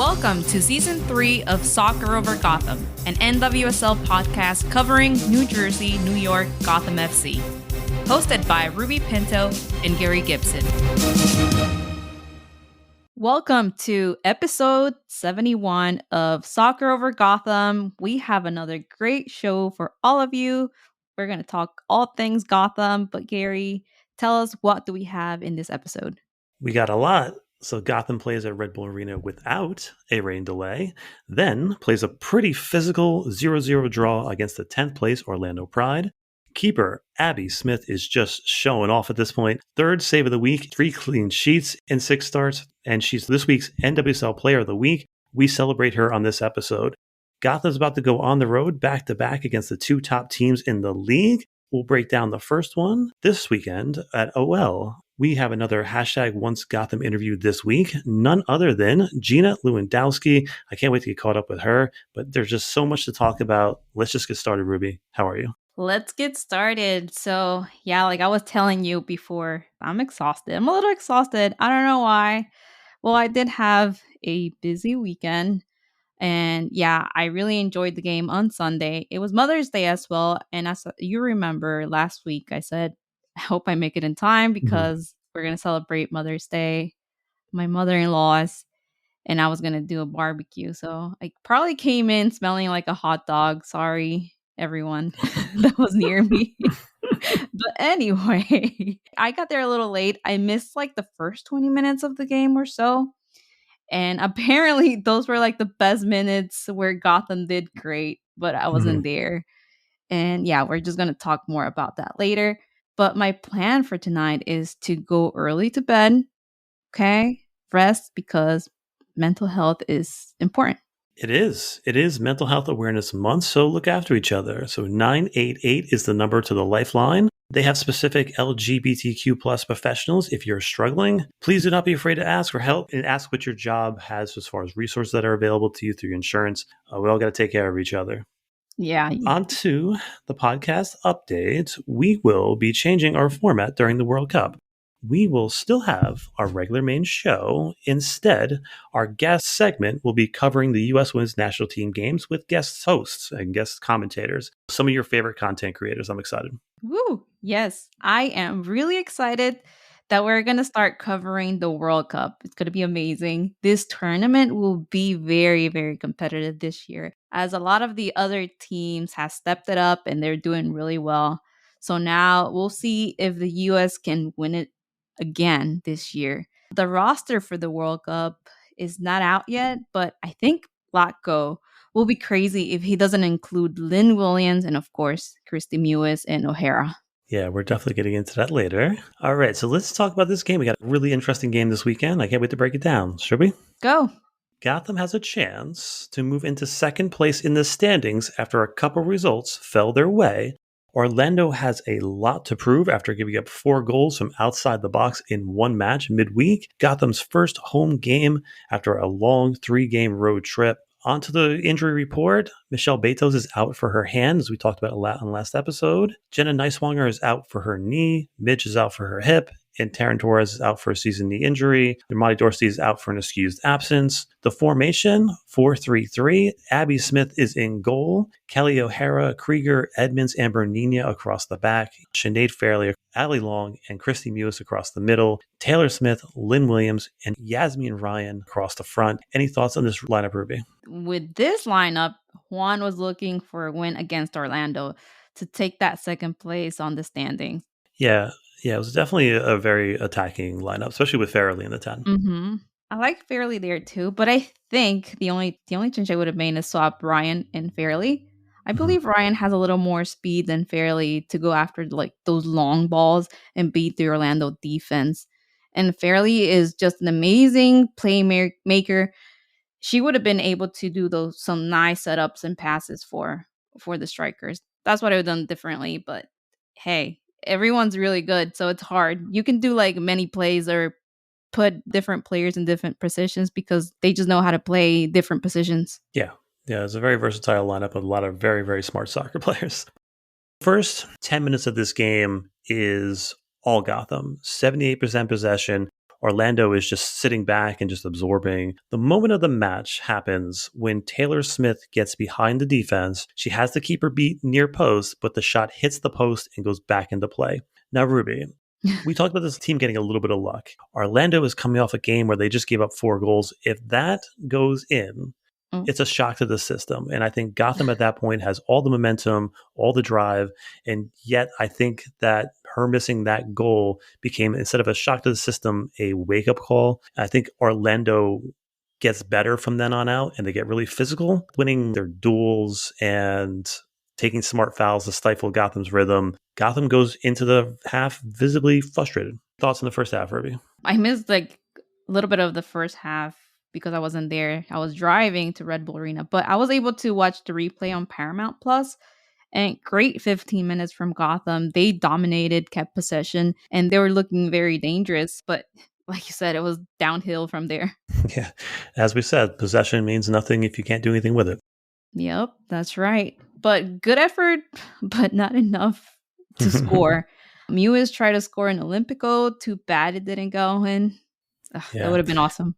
Welcome to Season 3 of Soccer Over Gotham, an NWSL podcast covering New Jersey, New York, Gotham FC. Hosted by Ruby Pinto and Gary Gibson. Welcome to episode 71 of Soccer Over Gotham. We have another great show for all of you. We're going to talk all things Gotham, but Gary, tell us, what do we have in this episode? We got a lot. So Gotham plays at Red Bull Arena without a rain delay, then plays a pretty physical 0-0 draw against the 10th place Orlando Pride. Keeper Abby Smith is just showing off at this point. Third save of the week, 3 clean sheets in 6 starts, and she's this week's NWSL Player of the Week. We celebrate her on this episode. Gotham's about to go on the road back-to-back against the 2 top teams in the league. We'll break down the first one this weekend at OL. We have another hashtag Once Gotham interview this week, none other than Gina Lewandowski. I can't wait to get caught up with her, but there's just so much to talk about. Let's just get started, Ruby. How are you? Let's get started. So, yeah, like I was telling you before, I'm exhausted. I'm a little exhausted. I don't know why. Well, I did have a busy weekend. And yeah, I really enjoyed the game on Sunday. It was Mother's Day as well. And as you remember last week, I said, I hope I make it in time because we're going to celebrate Mother's Day, my mother-in-law's, and I was going to do a barbecue. So I probably came in smelling like a hot dog. Sorry, everyone that was near me. But anyway, I got there a little late. I missed like the first 20 minutes of the game or so. And apparently those were like the best minutes where Gotham did great, but I wasn't there. And yeah, we're just going to talk more about that later. But my plan for tonight is to go early to bed, okay? Rest, because mental health is important. It is. It is Mental Health Awareness Month, so look after each other. So 988 is the number to the Lifeline. They have specific LGBTQ plus professionals. If you're struggling, please do not be afraid to ask for help and ask what your job has as far as resources that are available to you through your insurance. We all got to take care of each other. Yeah. On to the podcast update. We will be changing our format during the World Cup. We will still have our regular main show. Instead, our guest segment will be covering the U.S. Women's National Team games with guest hosts and guest commentators. Some of your favorite content creators. I'm excited. Woo! Yes, I am really excited that we're going to start covering the World Cup. It's going to be amazing. This tournament will be very, very competitive this year, as a lot of the other teams have stepped it up and they're doing really well. So now we'll see if the U.S. can win it again this year. The roster for the World Cup is not out yet, but I think Blatko will be crazy if he doesn't include Lynn Williams and, of course, Christy Mewis and O'Hara. Yeah, we're definitely getting into that later. All right, so let's talk about this game. We got a really interesting game this weekend. I can't wait to break it down. Should we? Go. Gotham has a chance to move into second place in the standings after a couple results fell their way. Orlando has a lot to prove after giving up 4 goals from outside the box in one match midweek. Gotham's first home game after a long 3-game road trip. On to the injury report. Michelle Betos is out for her hand, as we talked about a lot on the last episode. Jenna Neiswanger is out for her knee. Mitch is out for her hip. And Taryn Torres is out for a season knee injury. Marty Dorsey is out for an excused absence. The formation, 4-3-3. Abby Smith is in goal. Kelly O'Hara, Krieger, Edmonds, and Bernina across the back. Sinead Fairley, Allie Long, and Christy Mewis across the middle. Taylor Smith, Lynn Williams, and Yasmin Ryan across the front. Any thoughts on this lineup, Ruby? With this lineup, Juan was looking for a win against Orlando to take that second place on the standings. Yeah, it was definitely a very attacking lineup, especially with Fairley in the 10. Mm-hmm. I like Fairley there too, but I think the only change I would have made is swap Ryan and Fairley. I believe Ryan has a little more speed than Fairley to go after like those long balls and beat the Orlando defense. And Fairley is just an amazing playmaker. She would have been able to do some nice setups and passes for the strikers. That's what I would have done differently, but hey, everyone's really good, so it's hard. You can do like many plays or put different players in different positions because they just know how to play different positions. Yeah, it's a very versatile lineup with a lot of very, very smart soccer players. First 10 minutes of this game is all Gotham. 78% possession, Orlando is just sitting back and just absorbing. The moment of the match happens when Taylor Smith gets behind the defense. She has the keeper beat near post, but the shot hits the post and goes back into play. Now, Ruby, we talked about this team getting a little bit of luck. Orlando is coming off a game where they just gave up 4 goals. If that goes in, Mm. it's a shock to the system. And I think Gotham at that point has all the momentum, all the drive. And yet I think that her missing that goal became, instead of a shock to the system, a wake up call. I think Orlando gets better from then on out and they get really physical, winning their duels and taking smart fouls to stifle Gotham's rhythm. Gotham goes into the half visibly frustrated. Thoughts in the first half, Ruby? I missed like a little bit of the first half because I wasn't there. I was driving to Red Bull Arena, but I was able to watch the replay on Paramount Plus. And great 15 minutes from Gotham. They dominated, kept possession, and they were looking very dangerous. But like you said, it was downhill from there. Yeah. As we said, possession means nothing if you can't do anything with it. Yep, that's right. But good effort, but not enough to score. Mewis tried to score in Olympico. Too bad it didn't go in. Ugh, that Yeah. would have been awesome.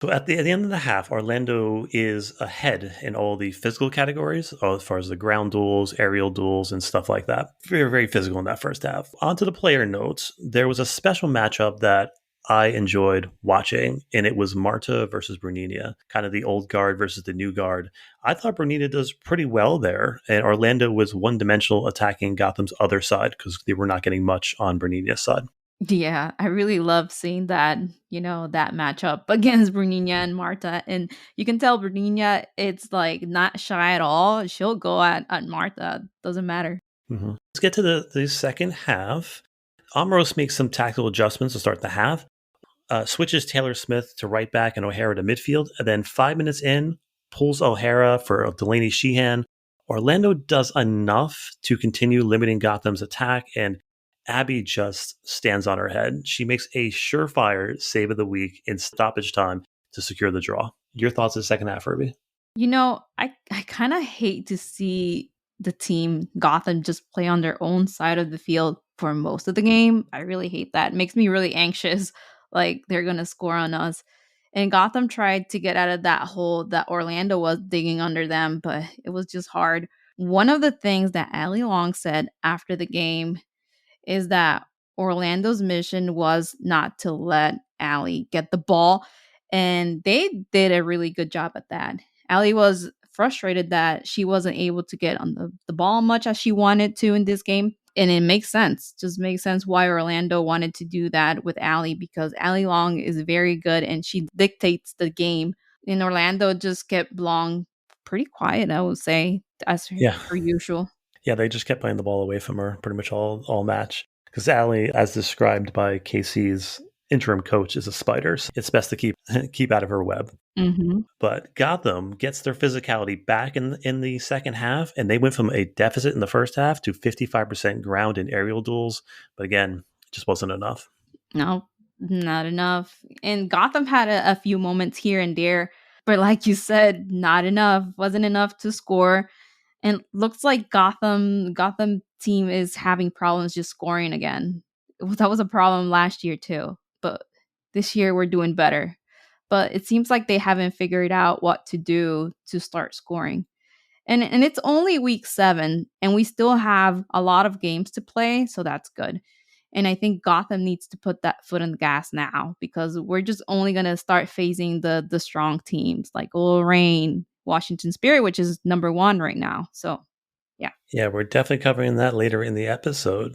So at the end of the half, Orlando is ahead in all the physical categories, as far as the ground duels, aerial duels, and stuff like that. Very, very physical in that first half. On to the player notes. There was a special matchup that I enjoyed watching, and it was Marta versus Bruninia, kind of the old guard versus the new guard. I thought Bruninia does pretty well there, and Orlando was one-dimensional attacking Gotham's other side because they were not getting much on Bruninia's side. Yeah, I really love seeing that, that matchup against Bruninha and Marta. And you can tell Bruninha, it's like not shy at all. She'll go at Marta. Doesn't matter. Let's get to the second half. Amros makes some tactical adjustments to start the half. Switches Taylor Smith to right back and O'Hara to midfield. And then 5 minutes in, pulls O'Hara for Delaney Sheehan. Orlando does enough to continue limiting Gotham's attack, and Abby just stands on her head. She makes a surefire save of the week in stoppage time to secure the draw. Your thoughts on the second half, Ruby? I kind of hate to see the team Gotham just play on their own side of the field for most of the game. I really hate that. It makes me really anxious. Like they're going to score on us. And Gotham tried to get out of that hole that Orlando was digging under them, but it was just hard. One of the things that Ali Long said after the game is that Orlando's mission was not to let Ali get the ball. And they did a really good job at that. Ali was frustrated that she wasn't able to get on the ball much as she wanted to in this game. And it makes sense. Just makes sense why Orlando wanted to do that with Ali, because Ali Long is very good and she dictates the game. And Orlando just kept Long pretty quiet, I would say, as Yeah. per usual. Yeah, they just kept playing the ball away from her pretty much all match. Because Allie, as described by KC's interim coach, is a spider. So it's best to keep out of her web. Mm-hmm. But Gotham gets their physicality back in the second half, and they went from a deficit in the first half to 55% ground and aerial duels. But again, it just wasn't enough. No, not enough. And Gotham had a few moments here and there, but like you said, not enough. Wasn't enough to score. And looks like Gotham team is having problems just scoring again. That was a problem last year too, but this year we're doing better. But it seems like they haven't figured out what to do to start scoring. And it's only week 7 and we still have a lot of games to play, so that's good. And I think Gotham needs to put that foot on the gas now, because we're just only going to start facing the strong teams like Lorraine, Washington Spirit, which is number 1 right now. So, yeah. Yeah, we're definitely covering that later in the episode.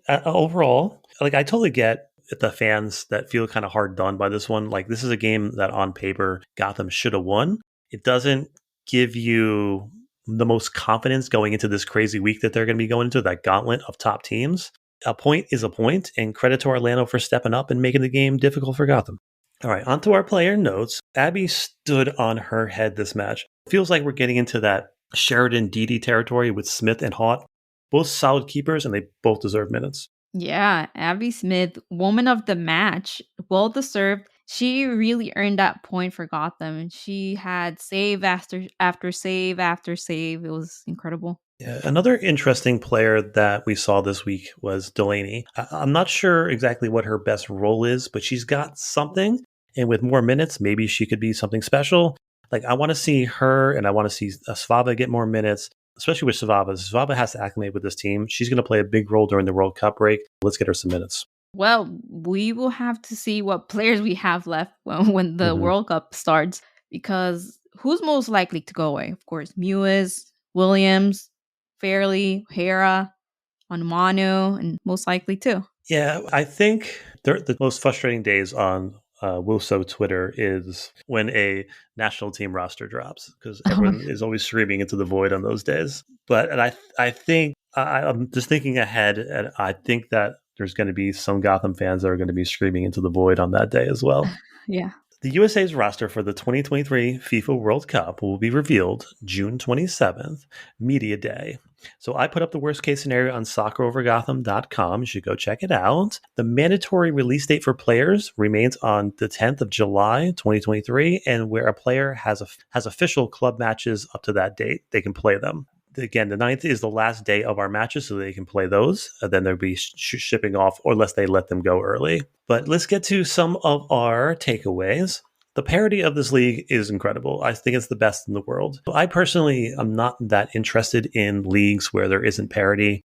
Overall, like I totally get the fans that feel kind of hard done by this one. Like this is a game that on paper Gotham should have won. It doesn't give you the most confidence going into this crazy week that they're going to be going into, that gauntlet of top teams. A point is a point, and credit to Orlando for stepping up and making the game difficult for Gotham. All right, on to our player notes. Abby stood on her head this match. Feels like we're getting into that Sheridan Didi territory with Smith and Haught. Both solid keepers, and they both deserve minutes. Yeah, Abby Smith, woman of the match, well deserved. She really earned that point for Gotham, and she had save after save after save. It was incredible. Yeah, another interesting player that we saw this week was Delaney. I'm not sure exactly what her best role is, but she's got something. And with more minutes, maybe she could be something special. Like, I want to see her and I want to see Svava get more minutes, especially with Svava. Svava has to acclimate with this team. She's going to play a big role during the World Cup break. Let's get her some minutes. Well, we will have to see what players we have left when the Hmm. World Cup starts, because who's most likely to go away? Of course, Mewis, Williams, Fairley, Hera, Onumanu, and most likely too. Yeah, I think the most frustrating days on Wilso Twitter is when a national team roster drops because everyone is always screaming into the void on those days. I think I'm just thinking ahead, and I think that there's going to be some Gotham fans that are going to be screaming into the void on that day as well. Yeah. The USA's roster for the 2023 FIFA World Cup will be revealed June 27th, Media Day. So I put up the worst case scenario on soccerovergotham.com. You should go check it out. The mandatory release date for players remains on the 10th of July, 2023, and where a player has official club matches up to that date, they can play them. Again, the 9th is the last day of our matches, so they can play those. Then they'll be shipping off, or unless they let them go early. But let's get to some of our takeaways. The parity of this league is incredible. I think it's the best in the world. I personally am not that interested in leagues where there isn't parity.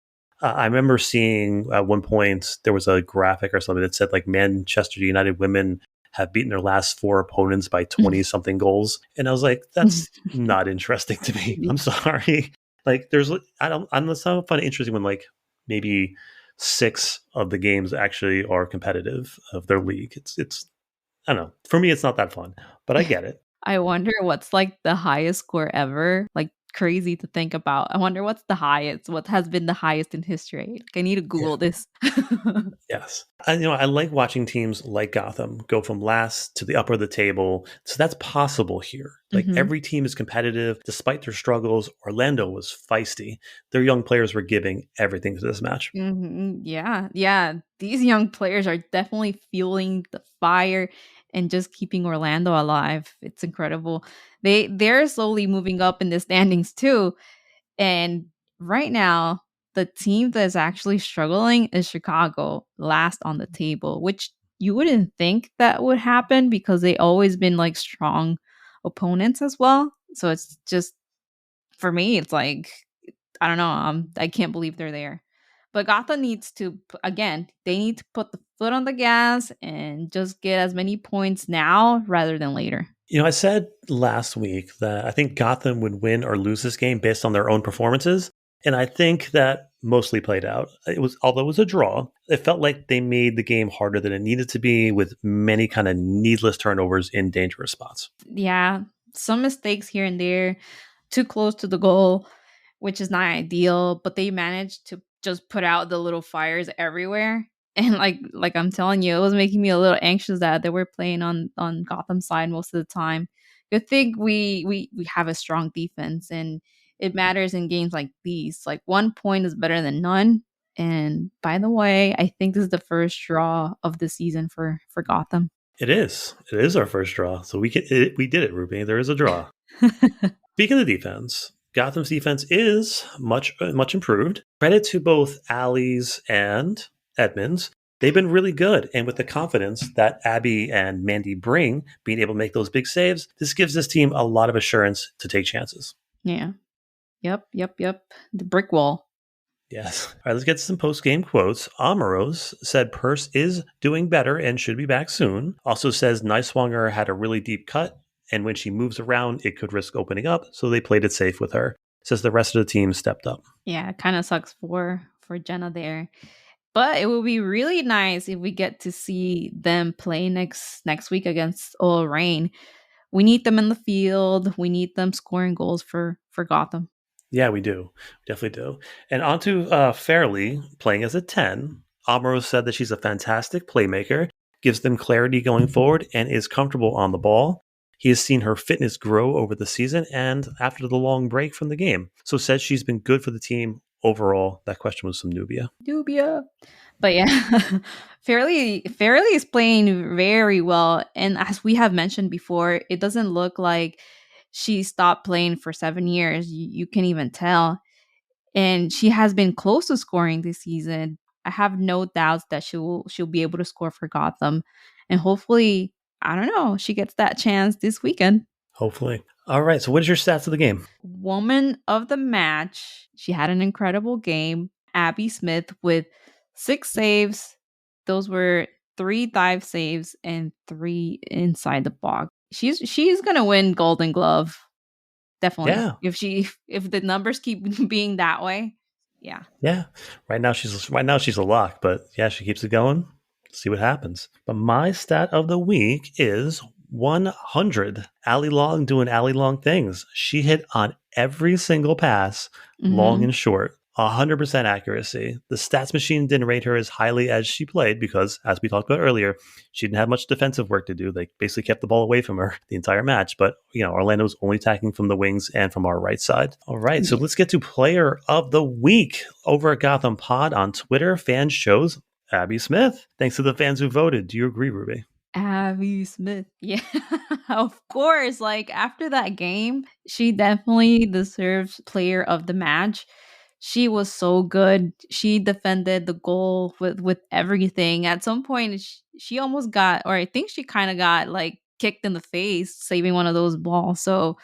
I remember seeing at one point there was a graphic or something that said like Manchester United women have beaten their last 4 opponents by 20 something goals. And I was like, that's not interesting to me. I'm sorry. Like it's not fun interesting when like maybe 6 of the games actually are competitive of their league. It's I don't know. For me, it's not that fun, but I get it. I wonder what's like the highest score ever. Like crazy to think about. I wonder what's the highest. What has been the highest in history? Like, I need to Yeah. Google this. Yes. I like watching teams like Gotham go from last to the upper of the table. So that's possible here. Like Mhm. every team is competitive despite their struggles. Orlando was feisty. Their young players were giving everything to this match. Mhm. Yeah. Yeah. These young players are definitely fueling the fire and just keeping Orlando alive. It's incredible. They're slowly moving up in the standings too. And right now, the team that's actually struggling is Chicago, last on the table, which you wouldn't think that would happen because they always been like strong opponents as well. So it's just, for me, it's like, I don't know. I can't believe they're there. But Gotham needs to, again, they need to put the foot on the gas and just get as many points now rather than later. I said last week that I think Gotham would win or lose this game based on their own performances. And I think that mostly played out. Although it was a draw, it felt like they made the game harder than it needed to be with many kind of needless turnovers in dangerous spots. Yeah, some mistakes here and there, too close to the goal, which is not ideal, but they managed to just put out the little fires everywhere. And like I'm telling you, it was making me a little anxious that they were playing on Gotham side most of the time. Good thing we have a strong defense, and it matters in games like these. Like 1 point is better than none. And by the way, I think this is the first draw of the season for Gotham. It is. It is our first draw. So we did it, Ruby. There is a draw. Speaking of defense, Gotham's defense is much improved. Credit to both Allie's and Edmonds. They've been really good. And with the confidence that Abby and Mandy bring, being able to make those big saves, this gives this team a lot of assurance to take chances. Yeah. Yep. The brick wall. Yes. All right, let's get some post-game quotes. Amoros said Purse is doing better and should be back soon. Also says Niswanger had a really deep cut, and when she moves around, it could risk opening up, so they played it safe with her. Says the rest of the team stepped up. Yeah, it kind of sucks for Jenna there. But it would be really nice if we get to see them play next week against OL Reign. We need them in the field. We need them scoring goals for Gotham. Yeah, we do. We definitely do. And on to Fairley playing as a 10. Amoros said that she's a fantastic playmaker, gives them clarity going forward, and is comfortable on the ball. He has seen her fitness grow over the season and after the long break from the game. So says she's been good for the team overall, that question was some Nubia. Dubia. But yeah, Fairly is playing very well, and as we have mentioned before, it doesn't look like she stopped playing for 7 years. You can even tell, and she has been close to scoring this season. I have no doubts that she'll be able to score for Gotham, and hopefully, I don't know, she gets that chance this weekend. Hopefully. All right. So, what is your stats of the game? Woman of the match. She had an incredible game. Abby Smith with 6 saves. Those were 3 dive saves and 3 inside the box. She's gonna win Golden Glove, definitely. Yeah. If the numbers keep being that way, yeah. Yeah. Right now she's a lock, but yeah, she keeps it going. See what happens. But my stat of the week is 100. Ali Long doing Ali Long things. She hit on every single pass, long Hmm. and short. 100% accuracy. The stats machine didn't rate her as highly as she played because, as we talked about earlier, she didn't have much defensive work to do. They basically kept the ball away from her the entire match. But, Orlando was only attacking from the wings and from our right side. All right, so Yeah. let's get to player of the week. Over at Gotham Pod on Twitter, fans chose Abby Smith. Thanks to the fans who voted. Do you agree, Ruby? Abby Smith. Yeah, of course. Like after that game, she definitely deserves player of the match. She was so good. She defended the goal with everything. At some point, she almost got, or I think she kind of got like kicked in the face, saving one of those balls. So,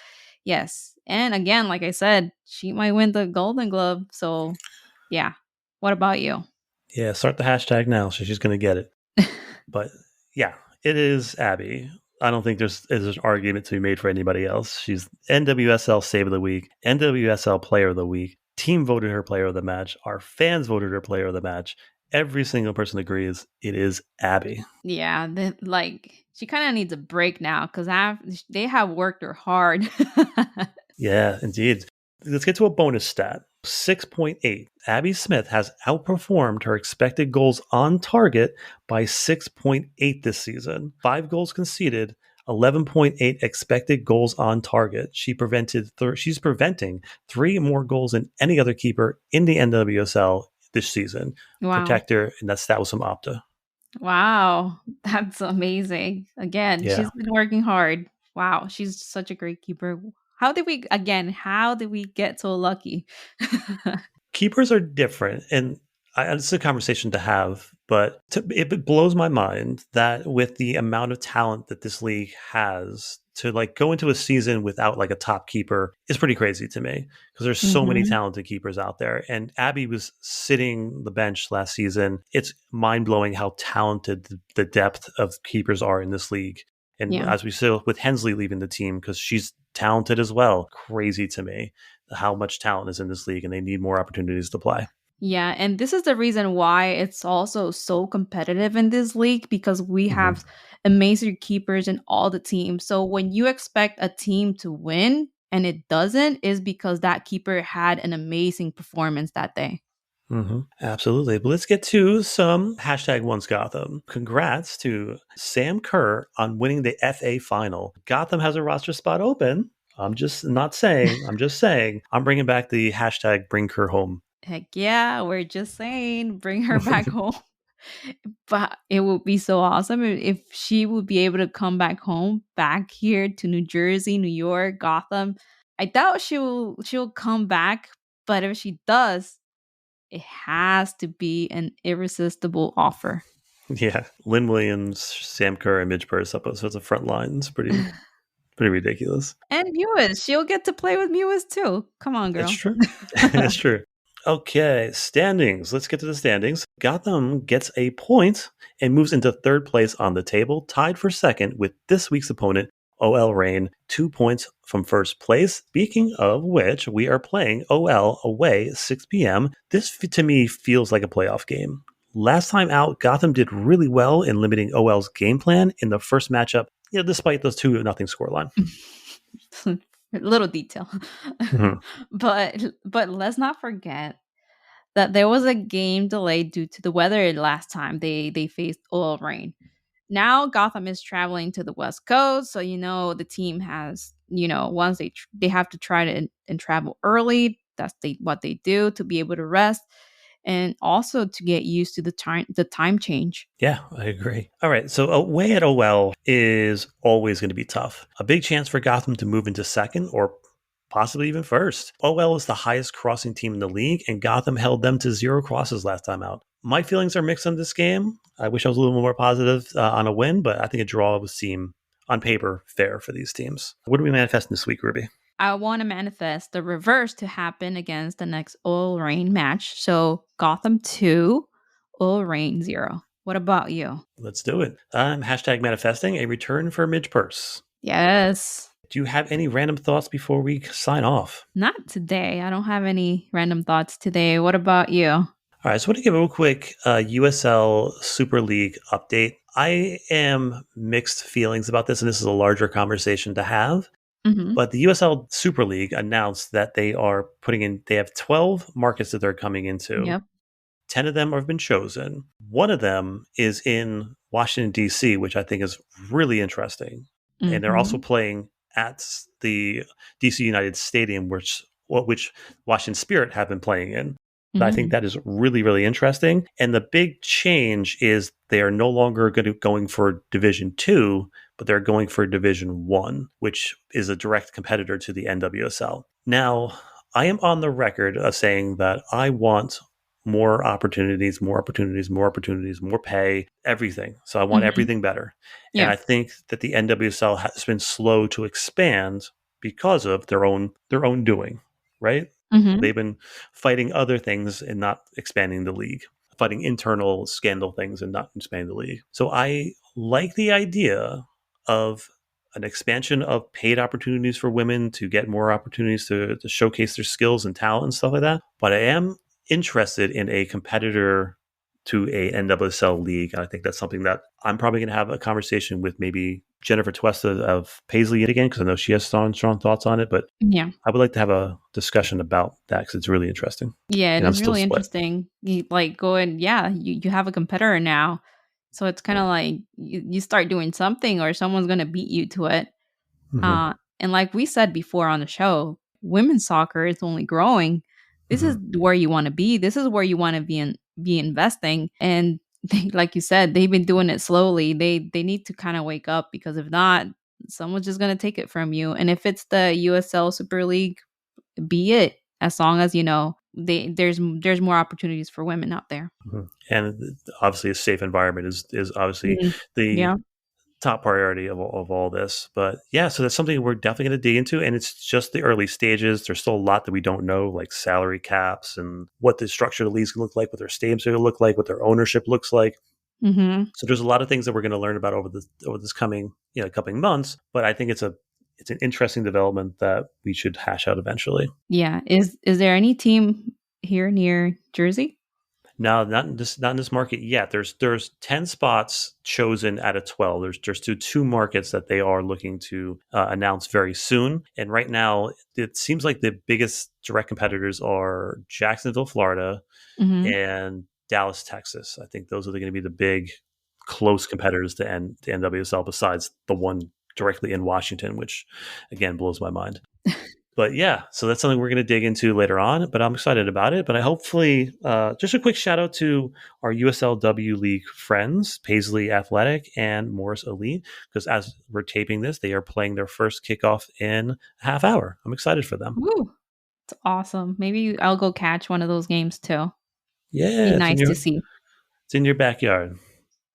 yes. And again, like I said, she might win the Golden Glove. So, yeah. What about you? Yeah, start the hashtag now, so she's going to get it. But yeah, it is Abby. I don't think there's an argument to be made for anybody else. She's NWSL Save of the Week, NWSL Player of the Week. Team voted her Player of the Match. Our fans voted her Player of the Match. Every single person agrees it is Abby. Yeah, like she kind of needs a break now because they have worked her hard. Yeah, indeed. Let's get to a bonus stat. 6.8. Abby Smith has outperformed her expected goals on target by 6.8 this season. 5 goals conceded, 11.8 expected goals on target. She's preventing 3 more goals than any other keeper in the NWSL this season. Wow. Protector, and that stat was from Opta. Wow. That's amazing. Again, Yeah. she's been working hard. Wow. She's such a great keeper. How did we get so lucky? Keepers are different, and it's a conversation to have. But it blows my mind that with the amount of talent that this league has, to like go into a season without like a top keeper is pretty crazy to me because there's so many Hmm. talented keepers out there. And Abby was sitting the bench last season. It's mind blowing how talented the depth of keepers are in this league. And Yeah. as we saw with Hensley leaving the team because she's talented as well, crazy to me how much talent is in this league and they need more opportunities to play. Yeah, and this is the reason why it's also so competitive in this league because we Hmm. have amazing keepers in all the teams. So when you expect a team to win and it doesn't, is because that keeper had an amazing performance that day. Absolutely. But let's get to some hashtag once Gotham. Congrats to Sam Kerr on winning the FA final. Gotham has a roster spot open. I'm just not saying, I'm just saying, I'm bringing back the hashtag bring Kerr home. Heck yeah, we're just saying, bring her back home. But it would be so awesome if she would be able to come back home, back here to New Jersey, New York, Gotham. I doubt she'll come back, but if she does, it has to be an irresistible offer. Yeah. Lynn Williams, Sam Kerr, and Midge Purse up as the front line. It's pretty ridiculous. And Mewis, she'll get to play with Mewis too. Come on, It's girl. true. It's true. Okay, standings. Let's get to the standings. Gotham gets a point and moves into third place on the table, tied for second with this week's opponent, OL Reign, 2 points from first place. Speaking of which, we are playing OL away 6 p.m. This to me feels like a playoff game. Last time out, Gotham did really well in limiting OL's game plan in the first matchup, despite those 2-0 scoreline. Little detail. Mhm. But let's not forget that there was a game delay due to the weather last time they faced oil rain. Now Gotham is traveling to the West Coast, so the team has once they have to try to and travel early. what they do, to be able to rest, and also to get used to the time change. Yeah, I agree. All right, so away at OL is always going to be tough. A big chance for Gotham to move into second or possibly even first. OL is the highest crossing team in the league, and Gotham held them to 0 crosses last time out. My feelings are mixed on this game. I wish I was a little more positive on a win, but I think a draw would seem, on paper, fair for these teams. What are we manifesting this week, Ruby? I want to manifest the reverse to happen against the next Oil Rain match. So Gotham 2, Oil Rain 0. What about you? Let's do it. Hashtag manifesting a return for Midge Purse. Yes. Do you have any random thoughts before we sign off? Not today. I don't have any random thoughts today. What about you? All right, so I want to give a real quick USL Super League update. I am mixed feelings about this, and this is a larger conversation to have. Mm-hmm. But the USL Super League announced that they have 12 markets that they're coming into. Yep. 10 of them have been chosen. One of them is in Washington, D.C., which I think is really interesting. Mm-hmm. And they're also playing at the DC United Stadium, which Washington Spirit have been playing in. I think that is really, really interesting. And the big change is they are no longer going for Division 2, but they're going for Division 1, which is a direct competitor to the NWSL. Now, I am on the record of saying that I want more opportunities, more pay, everything. So I want everything better. Yeah. And I think that the NWSL has been slow to expand because of their own doing, right? Mm-hmm. They've been fighting other things and not expanding the league, fighting internal scandal things and not expanding the league. So I like the idea of an expansion of paid opportunities for women to get more opportunities to showcase their skills and talent and stuff like that. But I am interested in a competitor to a NWSL league. And I think that's something that I'm probably going to have a conversation with maybe Jennifer Tuesta of Paisley again, because I know she has strong thoughts on it. But yeah, I would like to have a discussion about that because it's really interesting. yeah, it And I'm is still really split. interesting. You you have a competitor now, so it's kind of like you start doing something, or someone's gonna beat you to it. Mm-hmm. And like we said before on the show, women's soccer is only growing. This is where you want to be. This is where you want to be investing. And like you said, they've been doing it slowly. They need to kind of wake up, because if not, someone's just gonna take it from you. And if it's the USL Super League, be it. As long as there's more opportunities for women out there. Mm-hmm. And obviously, a safe environment is obviously the Yeah. top priority of all this. But yeah, so that's something we're definitely going to dig into. And it's just the early stages. There's still a lot that we don't know, like salary caps and what the structure of the leagues can look like, what their stadiums are going to look like, what their ownership looks like. Mm-hmm. So there's a lot of things that we're going to learn about over this coming months. But I think it's an interesting development that we should hash out eventually. Yeah. Is there any team here near Jersey? No, not in this market yet. There's 10 spots chosen out of 12. There's two markets that they are looking to announce very soon. And right now, it seems like the biggest direct competitors are Jacksonville, Florida, and Dallas, Texas. I think those are going to be the big, close competitors to NWSL, besides the one directly in Washington, which again blows my mind. But yeah, so that's something we're going to dig into later on, but I'm excited about it. But I hopefully, just a quick shout out to our USLW League friends, Paisley Athletic and Morris Elite, because as we're taping this, they are playing their first kickoff in a half hour. I'm excited for them. Woo. It's awesome. Maybe I'll go catch one of those games too. Yeah. Be nice to see. It's in your backyard.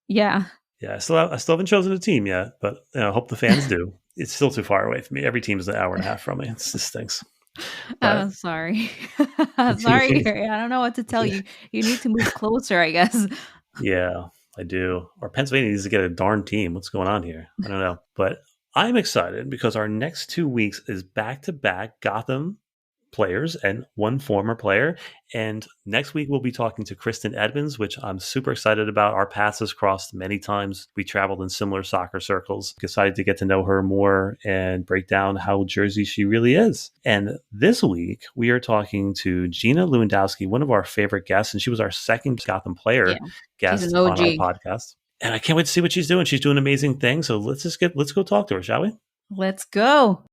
Yeah. Yeah. I still haven't chosen a team yet, but I hope the fans do. It's still too far away from me. Every team is an hour and a half from me. It just stinks. Oh, sorry. Sorry, Harry. I don't know what to tell you. You need to move closer, I guess. Yeah, I do. Or Pennsylvania needs to get a darn team. What's going on here? I don't know. But I'm excited because our next 2 weeks is back-to-back Gotham players and one former player. And next week, we'll be talking to Kristen Edmonds, which I'm super excited about. Our paths has crossed many times. We traveled in similar soccer circles. Excited to get to know her more and break down how Jersey she really is. And this week, we are talking to Gina Lewandowski, one of our favorite guests, and she was our second Gotham player guest on our podcast. And I can't wait to see what she's doing. She's doing amazing things. So let's go talk to her, shall we? Let's go.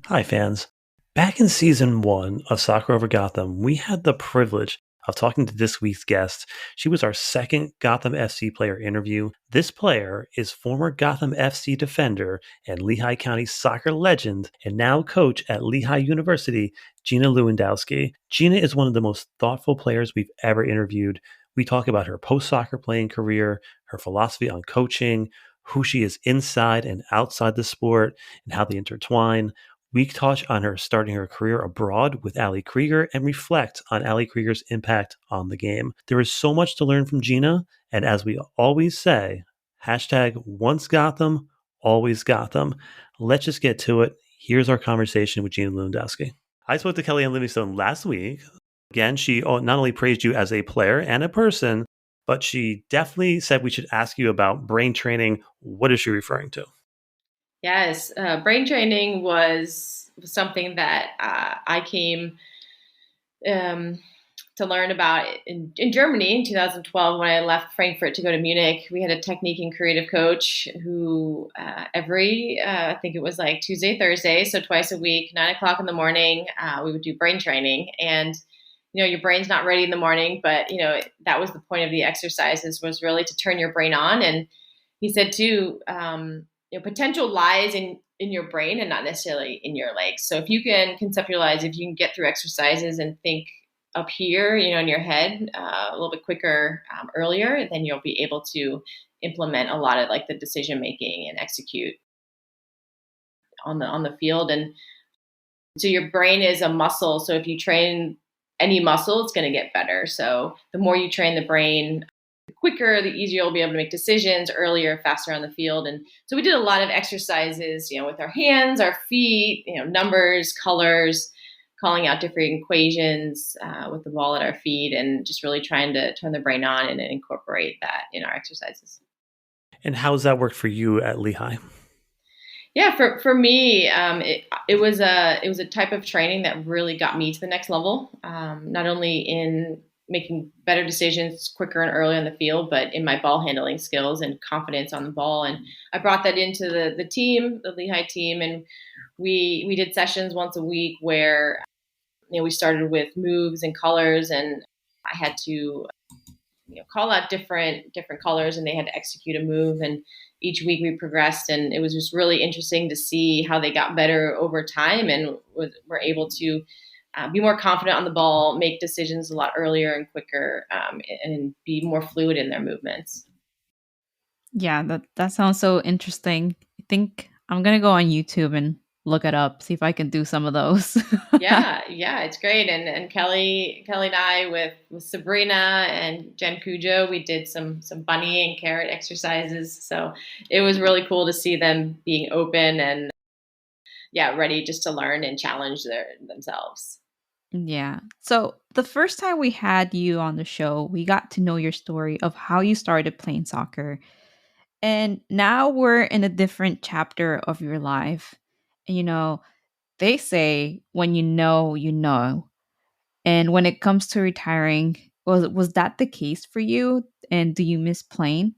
Hi, fans. Back in season 1 of Soccer Over Gotham, we had the privilege of talking to this week's guest. She was our second Gotham FC player interview. This player is former Gotham FC defender and Lehigh County soccer legend, and now coach at Lehigh University, Gina Lewandowski. Gina is one of the most thoughtful players we've ever interviewed. We talk about her post soccer playing career, her philosophy on coaching, who she is inside and outside the sport, and how they intertwine. We touch on her starting her career abroad with Ali Krieger and reflect on Ali Krieger's impact on the game. There is so much to learn from Gina, and as we always say, hashtag once Gotham, always Gotham. Let's just get to it. Here's our conversation with Gina Lewandowski. I spoke to Kellyanne Livingstone last week. Again, she not only praised you as a player and a person, but she definitely said we should ask you about brain training. What is she referring to? Yes, brain training was something that I came um, to learn about in Germany in 2012 when I left Frankfurt to go to Munich. We had a technique and creative coach who I think it was like Tuesday, Thursday, so twice a week, 9 o'clock in the morning, we would do brain training. And your brain's not ready in the morning, but that was the point of the exercises, was really to turn your brain on. And he said too, potential lies in your brain and not necessarily in your legs. So if you can conceptualize, if you can get through exercises and think up here, in your head a little bit quicker, earlier, then you'll be able to implement a lot of like the decision making and execute on the field. And so your brain is a muscle. So if you train any muscle, it's going to get better. So the more you train the brain, the quicker, the easier you'll be able to make decisions earlier, faster on the field. And so we did a lot of exercises, with our hands, our feet, numbers, colors, calling out different equations with the ball at our feet, and just really trying to turn the brain on and incorporate that in our exercises. And how has that worked for you at Lehigh? Yeah, for me, it was a type of training that really got me to the next level. Not only in making better decisions quicker and earlier in the field, but in my ball handling skills and confidence on the ball. And I brought that into the team, the Lehigh team, and we did sessions once a week where we started with moves and colors, and I had to call out different colors, and they had to execute a move. And each week we progressed, and it was just really interesting to see how they got better over time and were able to be more confident on the ball, make decisions a lot earlier and quicker, and be more fluid in their movements. Yeah, that sounds so interesting. I think I'm gonna go on YouTube and look it up, see if I can do some of those. Yeah, it's great. And Kelly and I with Sabrina and Jen Cujo, we did some bunny and carrot exercises. So it was really cool to see them being open and ready just to learn and challenge themselves. Yeah. So the first time we had you on the show, we got to know your story of how you started playing soccer. And now we're in a different chapter of your life. And they say when you know, you know. And when it comes to retiring, was that the case for you? And do you miss playing?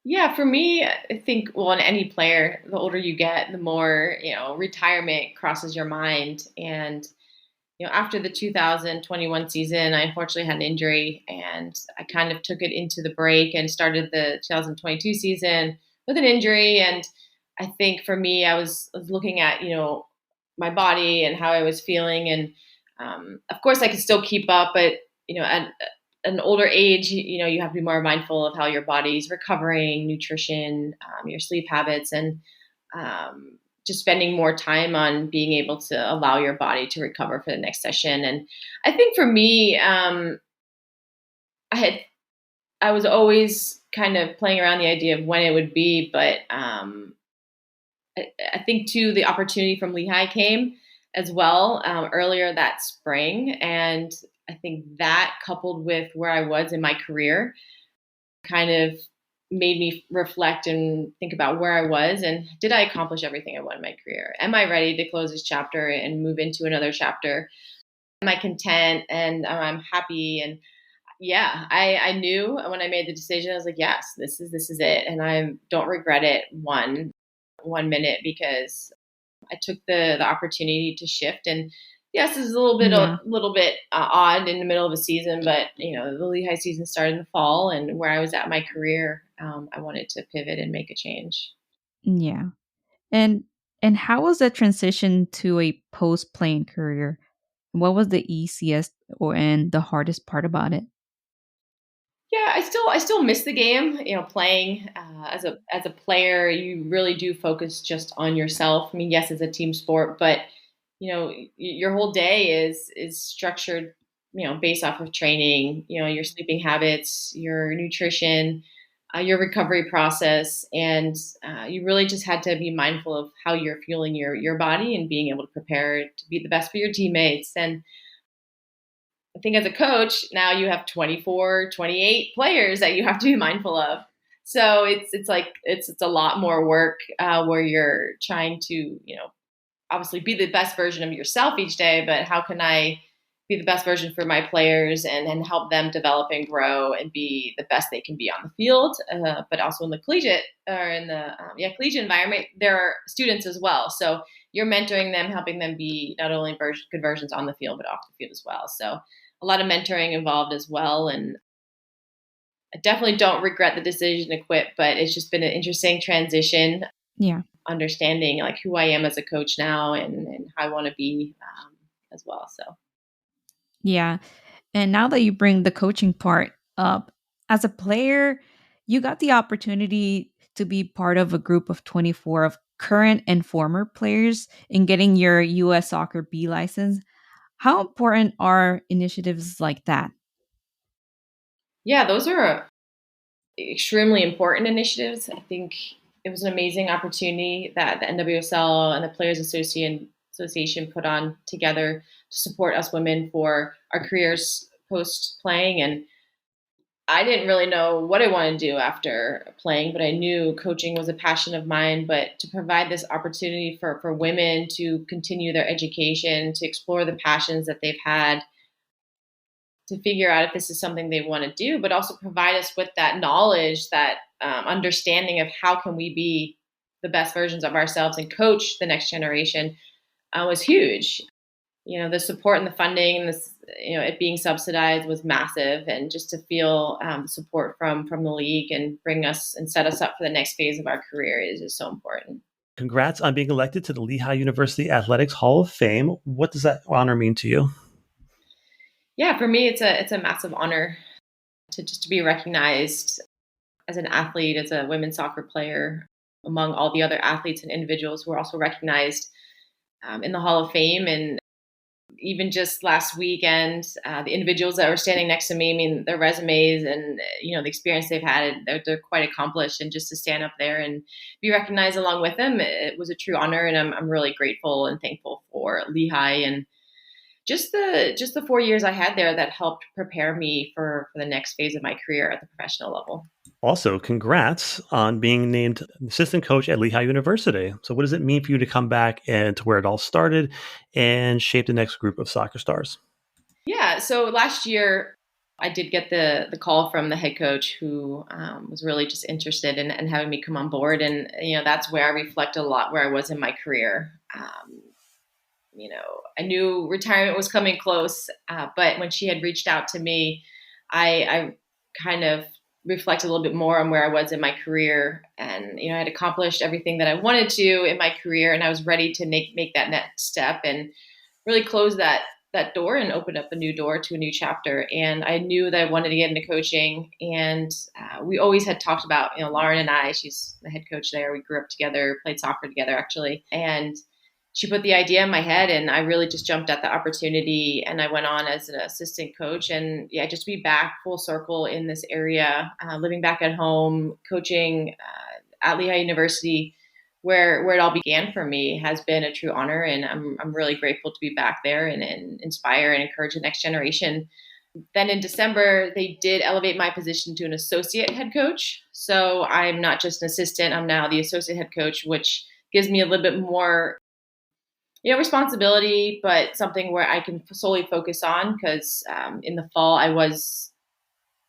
Yeah, for me, I think, well, in any player, the older you get, the more, retirement crosses your mind. And, after the 2021 season, I unfortunately had an injury, and I kind of took it into the break and started the 2022 season with an injury. And I think for me, I was looking at, my body and how I was feeling. And of course, I could still keep up, but, at an older age, you have to be more mindful of how your body's recovering, nutrition, your sleep habits, and just spending more time on being able to allow your body to recover for the next session. And I think for me, I had I was always kind of playing around the idea of when it would be, but I think too the opportunity from Lehigh came as well earlier that spring, and I think that coupled with where I was in my career kind of made me reflect and think about where I was and did I accomplish everything I want in my career? Am I ready to close this chapter and move into another chapter? Am I content and I'm happy? And yeah, I knew when I made the decision, I was like, yes, this is it, and I don't regret it one minute, because I took the opportunity to shift. And yes, it's Yeah. a little bit odd in the middle of a season, but the Lehigh season started in the fall, and where I was at my career, I wanted to pivot and make a change. Yeah. And and how was the transition to a post-playing career? What was the easiest or and the hardest part about it? Yeah, I still miss the game. Playing as a player, you really do focus just on yourself. I mean, yes, it's a team sport, but your whole day is structured, based off of training. Your sleeping habits, your nutrition, your recovery process, and you really just had to be mindful of how you're fueling your body and being able to prepare to be the best for your teammates. And I think as a coach, now you have 24, 28 players that you have to be mindful of. So it's like it's a lot more work where you're trying to, obviously be the best version of yourself each day, but how can I be the best version for my players and help them develop and grow and be the best they can be on the field, but also in the collegiate or in the collegiate environment, there are students as well. So you're mentoring them, helping them be not only good versions on the field, but off the field as well. So a lot of mentoring involved as well. And I definitely don't regret the decision to quit, but it's just been an interesting transition, Yeah. understanding like who I am as a coach now and how I want to be as well. So Yeah. And now that you bring the coaching part up, as a player, you got the opportunity to be part of a group of 24 of current and former players in getting your US Soccer B license. How important are initiatives like that? yeah, those are extremely important initiatives. I think it was an amazing opportunity that the NWSL and the Association put on together to support us women for our careers post playing. And I didn't really know what I wanted to do after playing, but I knew coaching was a passion of mine. But to provide this opportunity for women to continue their education, to explore the passions that they've had, to figure out if this is something they want to do, but also provide us with that knowledge, that understanding of how can we be the best versions of ourselves and coach the next generation was huge. The support and the funding and this, it being subsidized was massive, and just to feel support from the league and bring us and set us up for the next phase of our career is just so important. Congrats on being elected to the Lehigh University Athletics Hall of Fame. What does that honor mean to you? Yeah, for me, it's a massive honor to be recognized as an athlete, as a women's soccer player, among all the other athletes and individuals who are also recognized in the Hall of Fame. And even just last weekend, the individuals that were standing next to me, I mean, their resumes and the experience they've had, they're quite accomplished. And just to stand up there and be recognized along with them, it was a true honor. And I'm really grateful and thankful for Lehigh and just the 4 years I had there that helped prepare me for the next phase of my career at the professional level. Also, congrats on being named assistant coach at Lehigh University. So, what does it mean for you to come back and to where it all started and shape the next group of soccer stars? Yeah, so last year I did get the call from the head coach who was really just interested in having me come on board, and that's where I reflect a lot where I was in my career. I knew retirement was coming close, but when she had reached out to me, I kind of reflect a little bit more on where I was in my career, and I had accomplished everything that I wanted to in my career, and I was ready to make that next step and really close that door and open up a new door to a new chapter. And I knew that I wanted to get into coaching, and we always had talked about, Lauren and I. She's the head coach there. We grew up together, played soccer together actually, and she put the idea in my head, and I really just jumped at the opportunity, and I went on as an assistant coach. And yeah, just to be back full circle in this area, living back at home, coaching at Lehigh University, where it all began for me, has been a true honor. And I'm really grateful to be back there and inspire and encourage the next generation. Then in December, they did elevate my position to an associate head coach. So I'm not just an assistant, I'm now the associate head coach, which gives me a little bit more responsibility, but something where I can solely focus on, because in the fall I was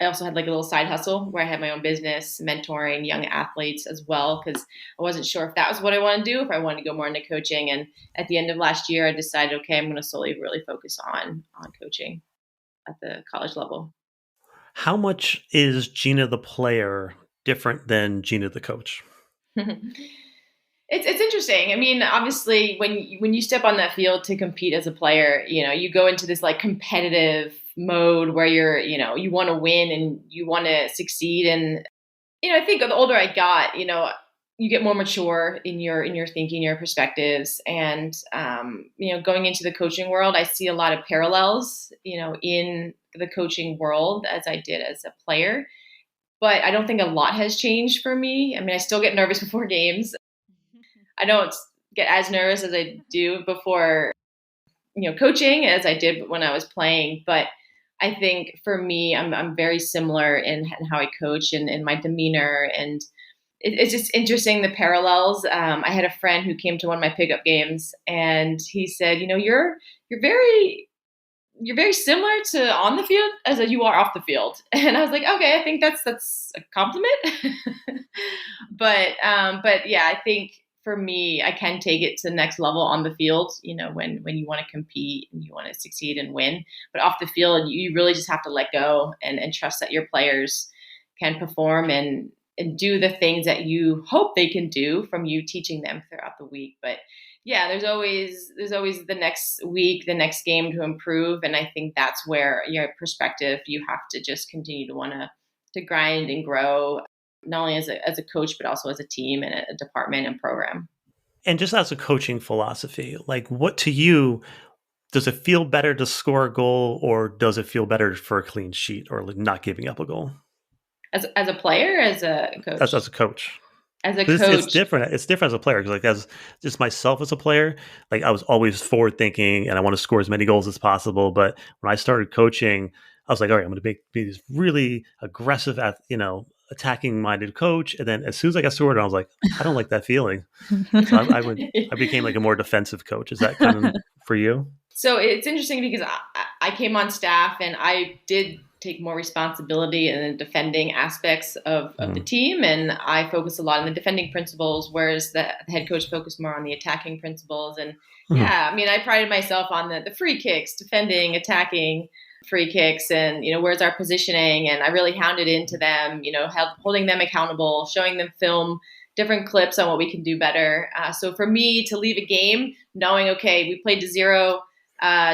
I also had like a little side hustle where I had my own business mentoring young athletes as well, because I wasn't sure if that was what I wanted to do, if I wanted to go more into coaching. And at the end of last year, I decided, okay, I'm going to solely really focus on coaching at the college level. How much is Gina the player different than Gina the coach? It's interesting. I mean, obviously, when you step on that field to compete as a player, you go into this like competitive mode where you want to win and you want to succeed. And I think the older I got, you get more mature in your thinking, your perspectives, and going into the coaching world, I see a lot of parallels, in the coaching world as I did as a player. But I don't think a lot has changed for me. I mean, I still get nervous before games. I don't get as nervous as I do before, coaching as I did when I was playing. But I think for me, I'm very similar in how I coach and in my demeanor, and it's just interesting the parallels. I had a friend who came to one of my pickup games, and he said, you're very similar to on the field as you are off the field. And I was like, okay, I think that's a compliment. But yeah, I think for me, I can take it to the next level on the field, when you want to compete and you want to succeed and win. But off the field, you really just have to let go and trust that your players can perform and do the things that you hope they can do from you teaching them throughout the week. But yeah, there's always the next week, the next game to improve. And I think that's where your perspective, you have to just continue to want to grind and grow, not only as a coach, but also as a team and a department and program. And just as a coaching philosophy, like what to you, does it feel better to score a goal or does it feel better for a clean sheet or like not giving up a goal? As a player, as a coach? As a coach. As a It's coach. different. It's different as a player because, like, as just myself as a player, like I was always forward thinking and I want to score as many goals as possible. But when I started coaching, I was like, all right, I'm going to be this really aggressive, attacking minded coach. And then as soon as I got scored, I was like, I don't like that feeling. So I became like a more defensive coach. Is that kind of for you? So it's interesting because I came on staff and I did take more responsibility in the defending aspects of the team. And I focus a lot on the defending principles, whereas the head coach focused more on the attacking principles. And yeah, I mean, I prided myself on the free kicks, defending, attacking free kicks, and, where's our positioning? And I really hounded into them, holding them accountable, showing them film, different clips on what we can do better. So for me to leave a game knowing, okay, we played to zero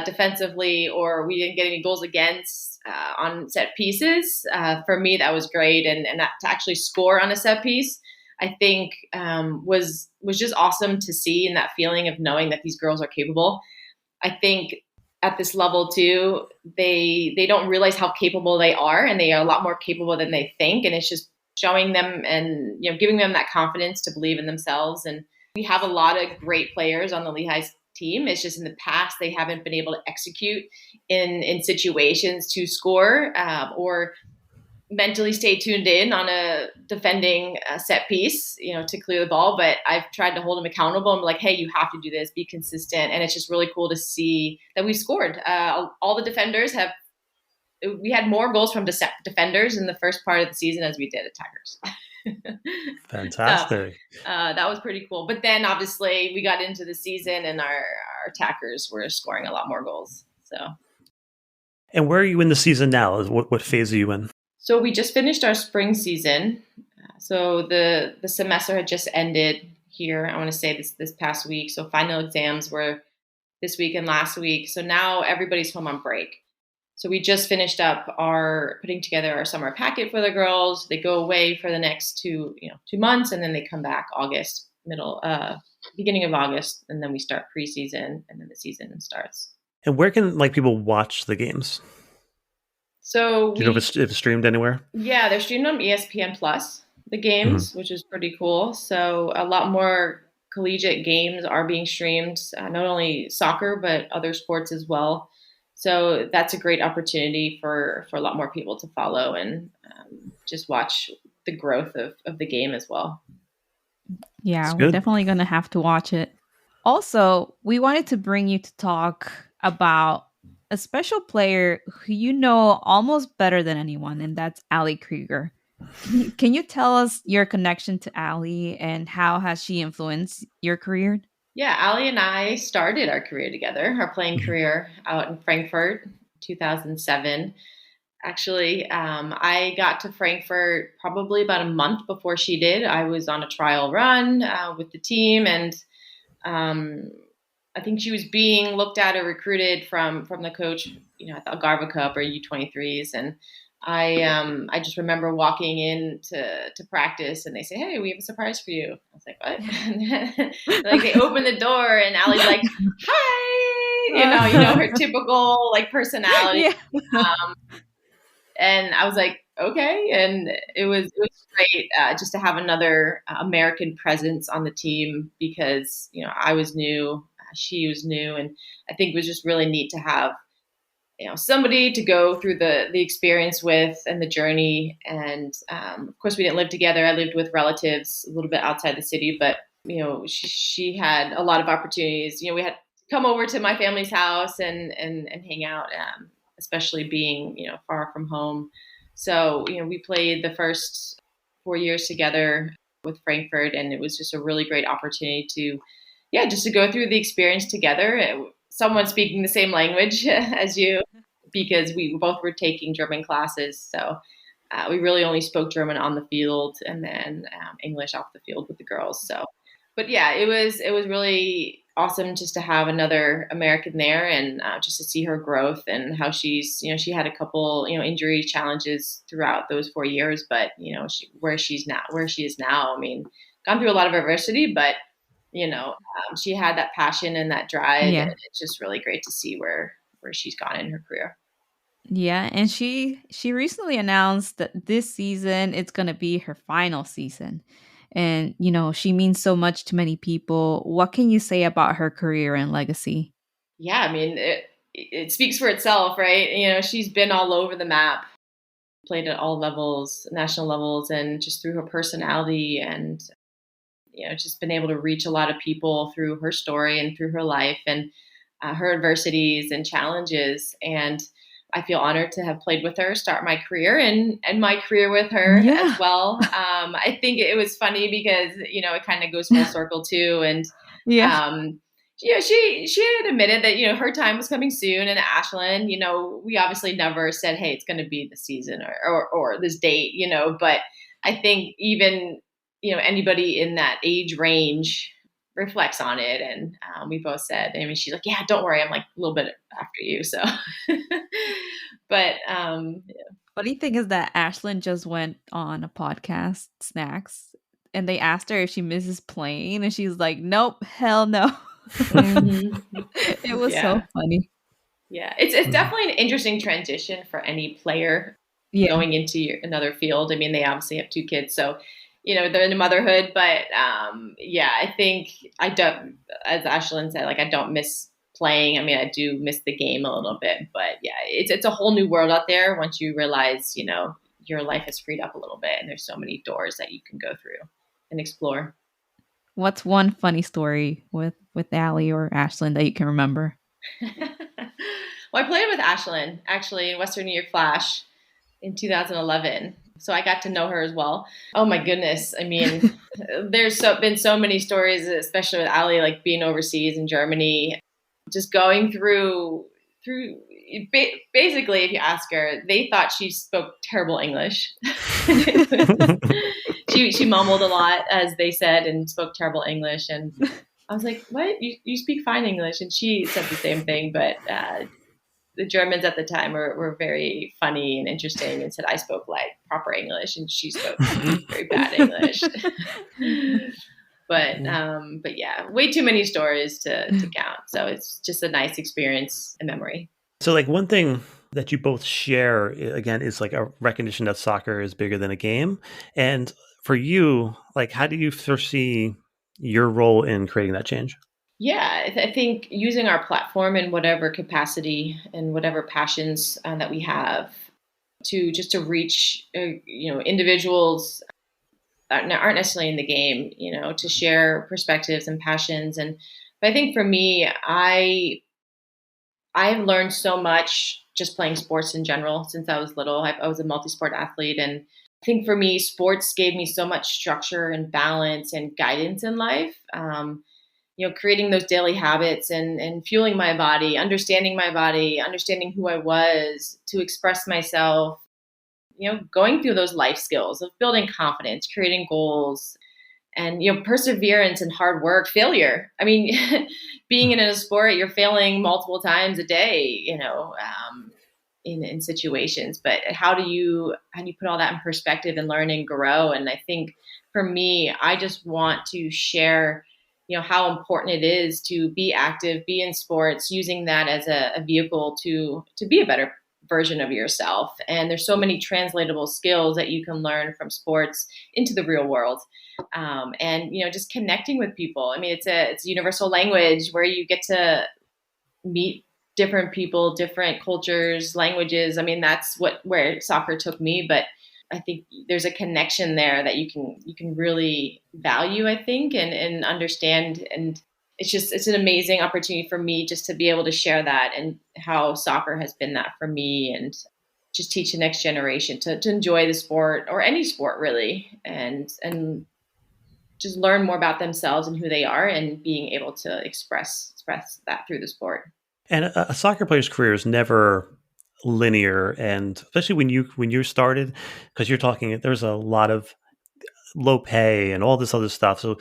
defensively, or we didn't get any goals against on set pieces. For me, that was great, and that, to actually score on a set piece, I think was just awesome to see, and that feeling of knowing that these girls are capable. I think at this level too, they don't realize how capable they are, and they are a lot more capable than they think, and it's just showing them and giving them that confidence to believe in themselves. And we have a lot of great players on the Lehigh's team. It's just in the past they haven't been able to execute in situations to score or mentally stay tuned in on a defending set piece, to clear the ball. But I've tried to hold them accountable and be like, hey, you have to do this, be consistent. And it's just really cool to see that we scored. All the defenders we had more goals from defenders in the first part of the season as we did attackers. Fantastic. So, that was pretty cool. But then obviously we got into the season and our attackers were scoring a lot more goals. So. And where are you in the season now? What phase are you in? So we just finished our spring season. So the semester had just ended here. I want to say this past week. So final exams were this week and last week. So now everybody's home on break. So we just finished up putting together our summer packet for the girls. They go away for the next 2 months, and then they come back beginning of August, and then we start preseason, and then the season starts. And where can people watch the games? So do you know if it's streamed anywhere? Yeah, they're streamed on ESPN Plus, the games, which is pretty cool. So a lot more collegiate games are being streamed, not only soccer, but other sports as well. So that's a great opportunity for a lot more people to follow and just watch the growth of the game as well. Yeah, we're definitely going to have to watch it. Also, we wanted to bring you to talk about a special player who you know almost better than anyone, and that's Ali Krieger. Can you tell us your connection to Ali and how has she influenced your career? Yeah, Ali and I started our career together, our playing Mhm. career out in Frankfurt, 2007. Actually, I got to Frankfurt probably about a month before she did. I was on a trial run with the team, and um, I think she was being looked at or recruited from the coach, at the Algarve Cup or U23s, and I just remember walking in to practice, and they say, "Hey, we have a surprise for you." I was like, "What?" And like they open the door, and Allie's like, "Hi," her typical like personality. Yeah. Um, and I was like, okay. And it was great just to have another American presence on the team because I was new, she was new, and I think it was just really neat to have somebody to go through the experience with and the journey. And of course, we didn't live together. I lived with relatives a little bit outside the city, but she had a lot of opportunities. We had come over to my family's house and hang out, especially being far from home. So we played the first 4 years together with Frankfurt, and it was just a really great opportunity to just to go through the experience together. Someone speaking the same language as you, because we both were taking German classes. So we really only spoke German on the field, and then English off the field with the girls. So, but yeah, it was really awesome just to have another American there, and just to see her growth and how she had a couple injury challenges throughout those 4 years, but where she is now. I mean, gone through a lot of adversity, but she had that passion and that drive, and Yeah. it's just really great to see where she's gone in her career. Yeah, and she recently announced that this season it's going to be her final season. And she means so much to many people. What can you say about her career and legacy? Yeah, I mean, it speaks for itself, right? She's been all over the map, played at all levels, national levels, and just through her personality and just been able to reach a lot of people through her story and through her life and her adversities and challenges. And I feel honored to have played with her, start my career and my career with her as Yeah. well. I think it was funny because it kind of goes full circle too, and Yeah. um, she had admitted that her time was coming soon. And Ashlyn, we obviously never said, hey, it's going to be this season or this date, but I think even anybody in that age range reflects on it. And we both said, I mean, she's like, yeah, don't worry, I'm like a little bit after you. So, but Funny thing is that Ashlyn just went on a podcast, Snacks, and they asked her if she misses playing, and she's like, "Nope, hell no." mhm. It was so Yeah. funny. Yeah, it's Mhm. definitely an interesting transition for any player Yeah. going into another field. I mean, they obviously have two kids, so they're into motherhood. But yeah, I think I don't, as Ashlyn said, like I don't miss playing. I mean, I do miss the game a little bit, but yeah, it's a whole new world out there once you realize your life has freed up a little bit, and there's so many doors that you can go through and explore. What's one funny story with Allie or Ashlyn that you can remember? Well, I played with Ashlyn actually in Western New York Flash in 2011. So I got to know her as well. Oh my goodness. I mean, there's been so many stories, especially with Ali, like being overseas in Germany, just going through basically, if you ask her, they thought she spoke terrible English. She mumbled a lot, as they said, and spoke terrible English. And I was like, what? You speak fine English. And she said the same thing, but the Germans at the time were very funny and interesting and said I spoke like proper English and she spoke very bad English. But yeah, way too many stories to count. So it's just a nice experience and memory. So, like, one thing that you both share, again, is like a recognition that soccer is bigger than a game. And for you, like, how do you foresee your role in creating that change? Yeah, I think using our platform in whatever capacity and whatever passions that we have to reach individuals that aren't necessarily in the game, to share perspectives and passions. And but I think for me, I've learned so much just playing sports in general since I was little. I was a multi-sport athlete, and I think for me, sports gave me so much structure and balance and guidance in life. Creating those daily habits and fueling my body, understanding who I was to express myself, going through those life skills of building confidence, creating goals, and perseverance and hard work, failure. I mean, being in a sport, you're failing multiple times a day, in situations. But how do you put all that in perspective and learn and grow? And I think for me, I just want to share, how important it is to be active, be in sports, using that as a vehicle to be a better version of yourself. And there's so many translatable skills that you can learn from sports into the real world. And just connecting with people. I mean, it's a universal language where you get to meet different people, different cultures, languages. I mean, that's where soccer took me. But I think there's a connection there that you can really value, I think, and understand. And it's an amazing opportunity for me just to be able to share that, and how soccer has been that for me, and just teach the next generation to enjoy the sport, or any sport really, and just learn more about themselves and who they are, and being able to express that through the sport. And a soccer player's career is never linear, and especially when you started, because you're talking, there's a lot of low pay and all this other stuff. So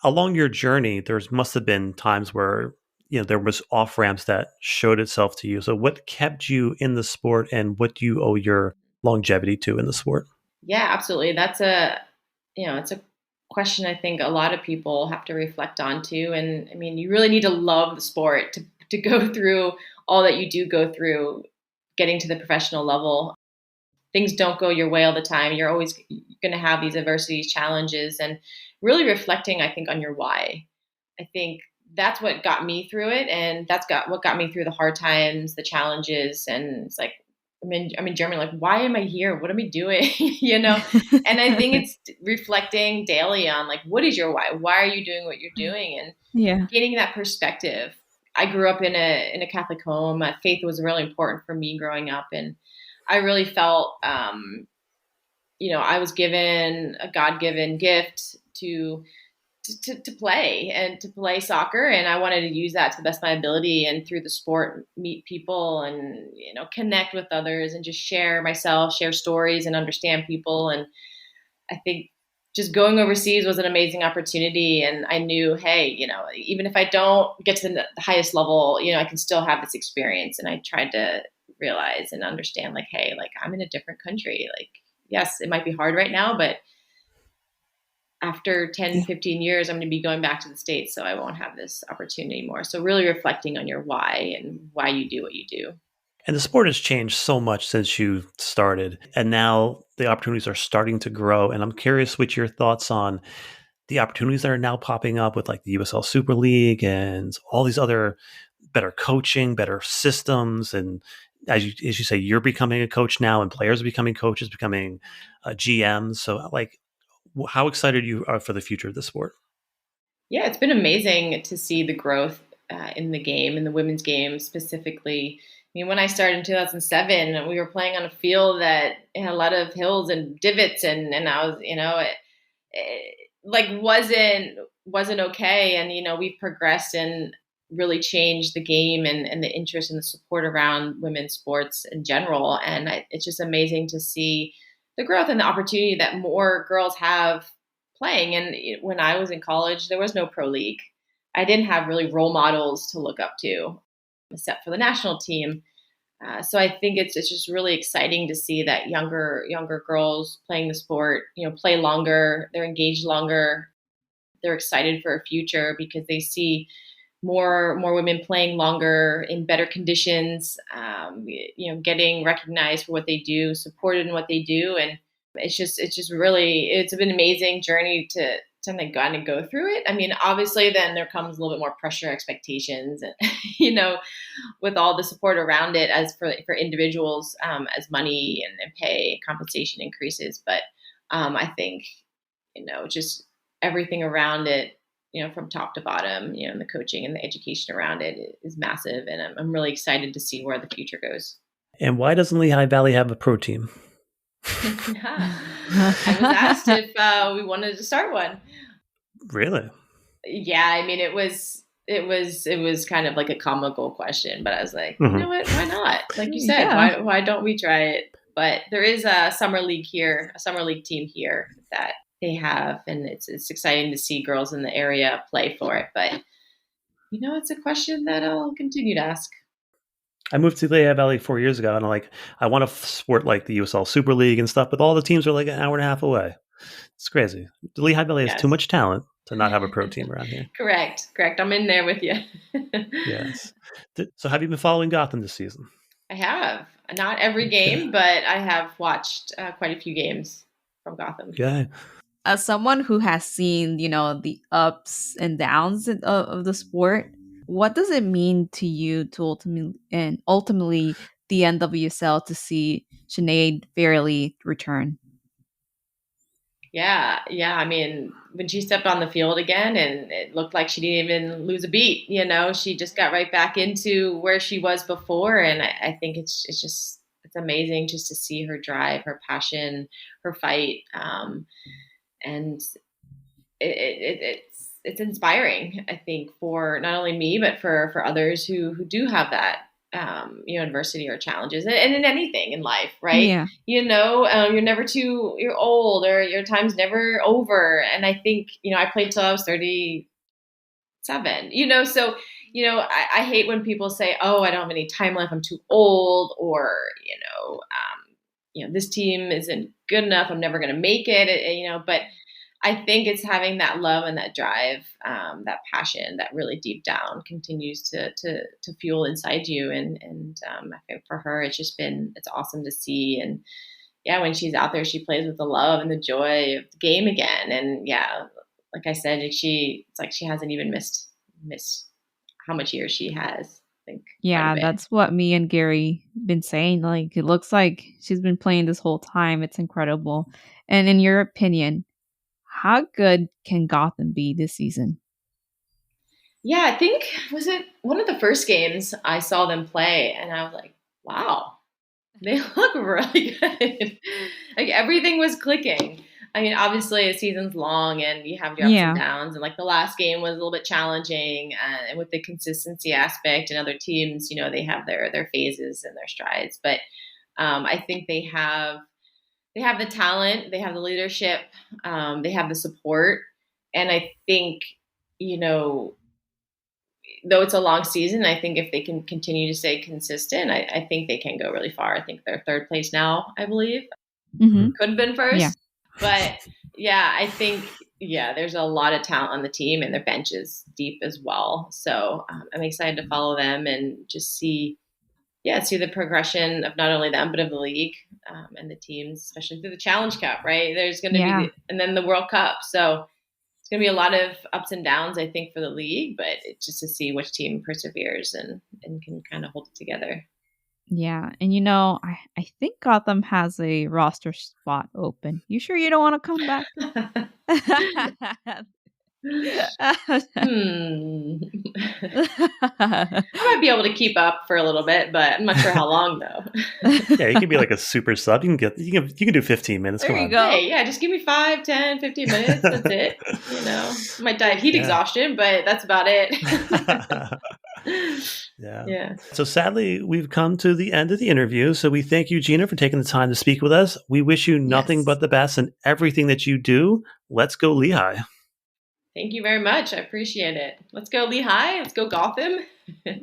along your journey, there must have been times where there was off ramps that showed itself to you. So what kept you in the sport, and what do you owe your longevity to in the sport? Yeah, absolutely. It's a question I think a lot of people have to reflect on too. And I mean, you really need to love the sport to go through all that you do go through getting to the professional level. Things don't go your way all the time. You're always going to have these adversities, challenges, and really reflecting, I think, on your why. I think that's what got me through it, and what got me through the hard times, the challenges. And it's like, I'm in Germany, like, why am I here? What am I doing? And I think it's reflecting daily on, like, what is your why? Why are you doing what you're doing? And Yeah. getting that perspective. I grew up in a Catholic home. Faith was really important for me growing up, and I really felt, I was given a God-given gift to play, and to play soccer, and I wanted to use that to the best of my ability, and through the sport meet people, and connect with others, and just share myself, share stories, and understand people. And I think just going overseas was an amazing opportunity, and I knew, hey, even if I don't get to the highest level, I can still have this experience. And I tried to realize and understand, like, hey, like, I'm in a different country. Like, yes, it might be hard right now, but after 10, Yeah. 15 years, I'm going to be going back to the States, so I won't have this opportunity anymore. So really reflecting on your why, and why you do what you do. And the sport has changed so much since you started, and now the opportunities are starting to grow. And I'm curious what your thoughts on the opportunities that are now popping up with, like, the USL Super League and all these other better coaching, better systems. And as you say, you're becoming a coach now, and players are becoming coaches, becoming GMs. So, like, how excited you are for the future of the sport? Yeah, it's been amazing to see the growth in the game, in the women's game specifically. I mean, when I started in 2007, we were playing on a field that had a lot of hills and divots, and I was, it like wasn't okay. And we've progressed and really changed the game, and the interest and the support around women's sports in general. And it's just amazing to see the growth and the opportunity that more girls have playing. And when I was in college, there was no pro league. I didn't have really role models to look up to, except for the national team. So I think it's just really exciting to see that younger girls playing the sport, play longer, they're engaged longer, they're excited for a future because they see more women playing longer in better conditions, getting recognized for what they do, supported in what they do. And it's been an amazing journey to kind of go through it. I mean, obviously then there comes a little bit more pressure, expectations, and, with all the support around it as for individuals, as money and pay compensation increases. But I think, just everything around it, from top to bottom, and the coaching and the education around it is massive. And I'm really excited to see where the future goes. And why doesn't Lehigh Valley have a pro team? I was asked if we wanted to start one. Really? Yeah, I mean, it was kind of like a comical question, but I was like, you know what? Why not? Like you said, why don't we try it? But there is a summer league team here that they have, and it's exciting to see girls in the area play for it. But it's a question that I'll continue to ask. I moved to Lehigh Valley 4 years ago, and I want to sport like the USL Super League and stuff, but all the teams are like an hour and a half away. It's crazy. The Lehigh Valley has too much talent to not have a pro team around here. Correct. I'm in there with you. Yes. So have you been following Gotham this season? I have. Not every game, but I have watched quite a few games from Gotham. Yeah. As someone who has seen, the ups and downs of the sport, what does it mean to you to ultimately the NWSL to see Sinead Farrelly return? Yeah. I mean, when she stepped on the field again, and it looked like she didn't even lose a beat, she just got right back into where she was before. And I think it's amazing just to see her drive, her passion, her fight. And it's inspiring, I think, for not only me, but for others who do have that, adversity or challenges, and in anything in life, right? Yeah. You're old, or your time's never over. And I think, I played till I was 37, so, I hate when people say, oh, I don't have any time left, I'm too old, or, this team isn't good enough, I'm never going to make it, but I think it's having that love and that drive, that passion that really deep down continues to fuel inside you. And I think for her, it's awesome to see. And yeah, when she's out there, she plays with the love and the joy of the game again. And yeah, like I said, it's like she hasn't even missed how much years she has. I think. Yeah, that's what me and Gary been saying. Like, it looks like she's been playing this whole time. It's incredible. And in your opinion, how good can Gotham be this season? Yeah, I think, was it one of the first games I saw them play, and I was like, wow, they look really good. Like, everything was clicking. I mean, obviously, a season's long, and you have your ups and downs. And like the last game was a little bit challenging, and with the consistency aspect, and other teams, they have their phases and their strides. But I think they have the talent, they have the leadership, they have the support, and I think, though it's a long season, I think if they can continue to stay consistent, I think they can go really far. I think they're third place now, I believe. Mm-hmm. Could have been first. Yeah. But yeah, I think, there's a lot of talent on the team, and their bench is deep as well. So I'm excited to follow them and just see the progression of not only them, but of the league, and the teams, especially through the Challenge Cup, right? There's going to be, and then the World Cup. So it's going to be a lot of ups and downs, I think, for the league, but it's just to see which team perseveres and can kind of hold it together. Yeah. And, I think Gotham has a roster spot open. You sure you don't want to come back? I might be able to keep up for a little bit, but I'm not sure how long though. Yeah, you can be like a super sub. You can do 15 minutes. There Come you on. go. Hey, yeah, just give me 5, 10, 15 minutes. That's it. I might die of heat exhaustion, but that's about it. Yeah. So sadly, we've come to the end of the interview. So we thank you, Gina, for taking the time to speak with us. We wish you nothing but the best in everything that you do. Let's go Lehigh. Thank you very much. I appreciate it. Let's go Lehigh. Let's go Gotham.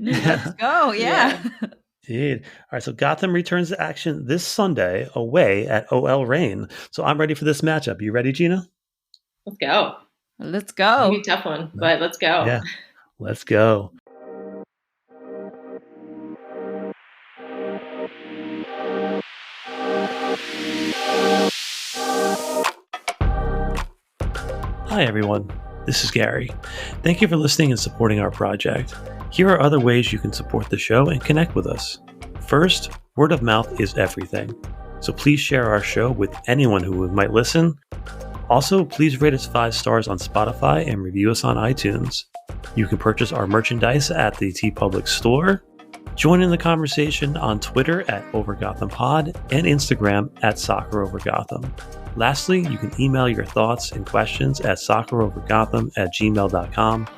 Let's go. Yeah. Indeed. All right. So Gotham returns to action this Sunday away at OL Reign. So I'm ready for this matchup. You ready, Gina? Let's go. Let's go. It's gonna be a tough one, but let's go. Yeah. Let's go. Hi, everyone. This is Gary. Thank you for listening and supporting our project. Here are other ways you can support the show and connect with us. First, word of mouth is everything. So please share our show with anyone who might listen. Also, please rate us 5 stars on Spotify and review us on iTunes. You can purchase our merchandise at the TeePublic store. Join in the conversation on Twitter at OverGothamPod and Instagram at SoccerOverGotham. Lastly, you can email your thoughts and questions at soccerovergotham@gmail.com.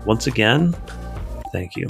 Once again, thank you.